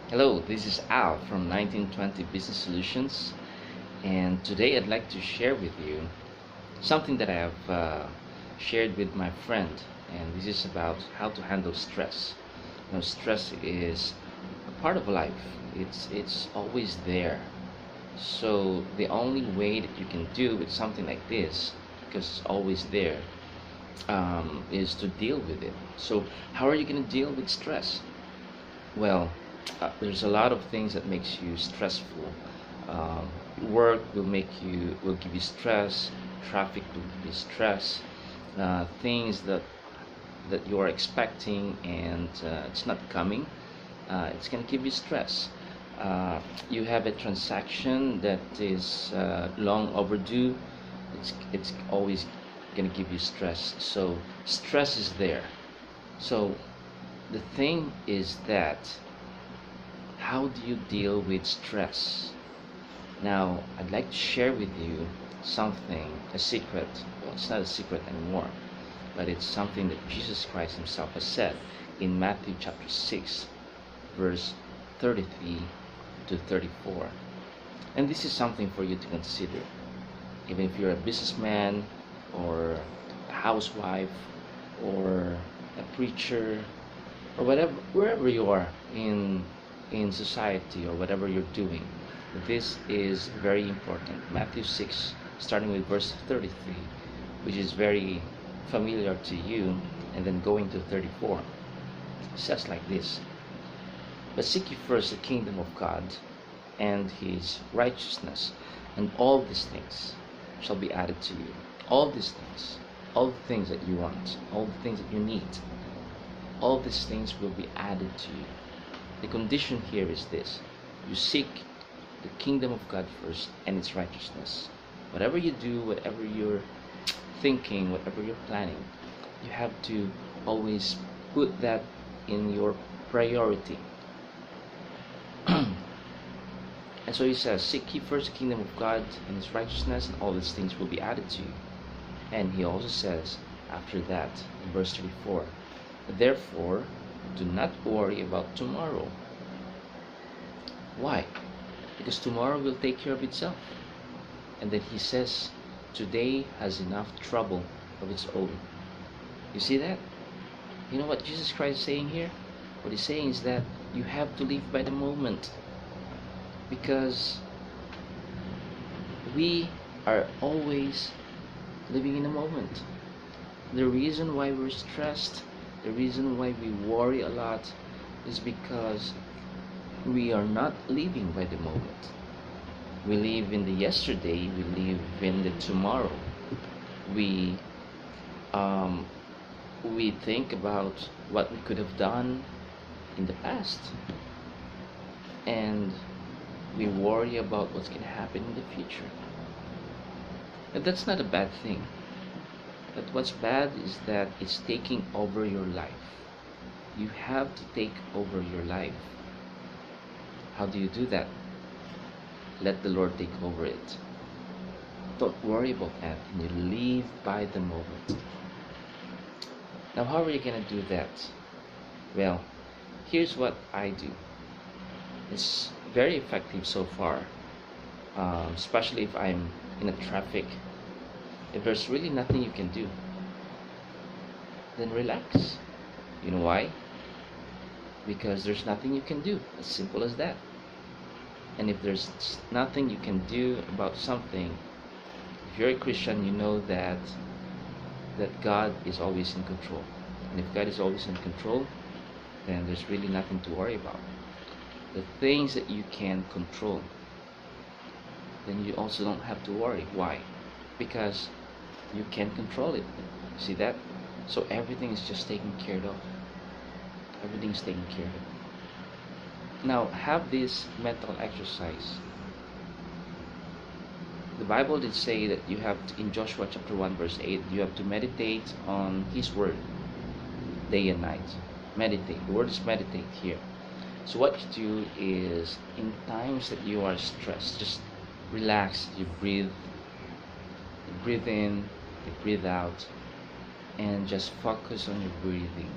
Hello, this is Al from 1920 Business Solutions, and today I'd like to share with you something that I have shared with my friend, and this is about how to handle stress. Stress is a part of life. It's always there. So the only way that you can do with something like this, because it's always there, is to deal with it. So how are you going to deal with stress? Well, there's a lot of things that makes you stressful. Um, Work will give you stress. Traffic will give you stress. Things that you are expecting and it's not coming. It's gonna give you stress. You have a transaction that is long overdue. It's always gonna give you stress. So stress is there. So the thing is that how do you deal with stress? Now, I'd like to share with you something, a secret. Well, it's not a secret anymore, but it's something that Jesus Christ Himself has said in Matthew chapter 6, verse 33 to 34. And this is something for you to consider. Even if you're a businessman, or a housewife, or a preacher, or whatever, wherever you are in society or whatever you're doing, this is very important. Matthew 6, starting with verse 33, which is very familiar to you, and then going to 34, says like this: But seek ye first the kingdom of God and His righteousness, and all these things shall be added to you. All these things, all the things that you want, all the things that you need, all these things will be added to you. The condition here is this: you seek the kingdom of God first and its righteousness. Whatever you do, whatever you're thinking, whatever you're planning, you have to always put that in your priority. And so He says, seek ye first the kingdom of God and His righteousness, and all these things will be added to you. And He also says after that in verse 34, therefore do not worry about tomorrow. Why? Because tomorrow will take care of itself. And then He says, today has enough trouble of its own. You see that? You know what Jesus Christ is saying here? What He's saying is that you have to live by the moment, because we are always living in the moment. The reason why we're stressed, the reason why we worry a lot, is because we are not living by the moment. We live in the yesterday, we live in the tomorrow. We we think about what we could have done in the past, and we worry about what's going to happen in the future. And that's not a bad thing. But what's bad is that it's taking over your life. You have to take over your life. How do you do that? Let the Lord take over it. Don't worry about that, and you live by the moment. Now, how are you going to do that? Well, here's what I do. It's very effective so far, especially if I'm in a traffic. If there's really nothing you can do, then relax. You know why? Because there's nothing you can do. As simple as that. And if there's nothing you can do about something, if you're a Christian, you know that God is always in control. And if God is always in control, then there's really nothing to worry about. The things that you can control, then you also don't have to worry. Why? Because you can control it. See that? So everything is just taken care of. Everything's taken care of. Now, have this mental exercise. The Bible did say that you have to, in Joshua chapter 1 verse 8, you have to meditate on His word day and night. Meditate. The word is meditate here. So what you do is, in times that you are stressed, just relax. You breathe in, you breathe out, and just focus on your breathing.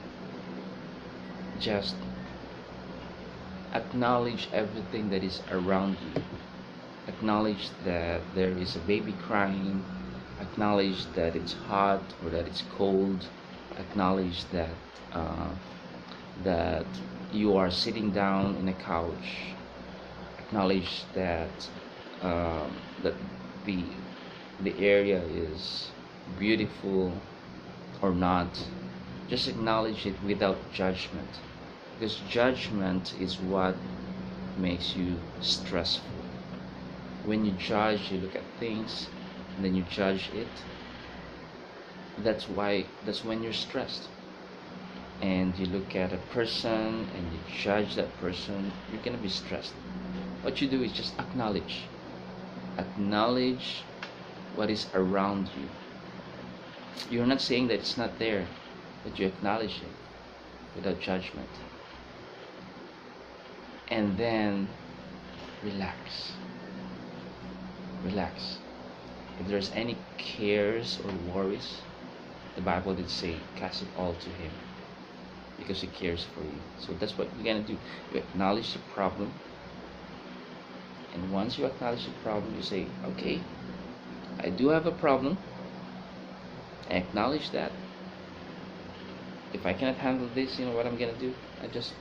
Just Acknowledge everything that is around you. Acknowledge that there is a baby crying. Acknowledge that it's hot or that it's cold. Acknowledge uh, that you are sitting down in a couch. Acknowledge that the the area is beautiful or not. Just acknowledge it without judgment, because judgment is what makes you stressful. When you judge, you look at things and then you judge it. That's when you're stressed. And you look at a person and you judge that person, you're gonna be stressed. What you do is just acknowledge what is around you. You're not saying that it's not there, but you acknowledge it without judgment. And then relax. Relax. If there's any cares or worries, the Bible did say, cast it all to Him because He cares for you. So that's what you're gonna do. You acknowledge the problem, and once you acknowledge the problem, you say, okay, I do have a problem. I acknowledge that. If I cannot handle this, you know what I'm gonna do? I just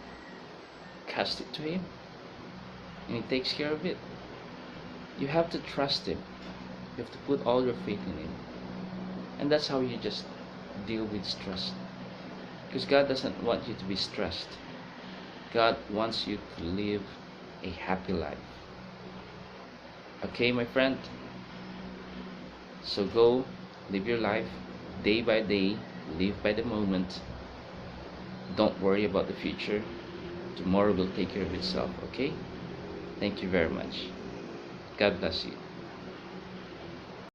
cast it to Him, and He takes care of it. You have to trust Him. You have to put all your faith in Him, and that's how you just deal with stress. Because God doesn't want you to be stressed. God wants you to live a happy life. Okay, my friend? So go live your life day by day, live by the moment. Don't worry about the future. Tomorrow will take care of itself, okay? Thank you very much. God bless you.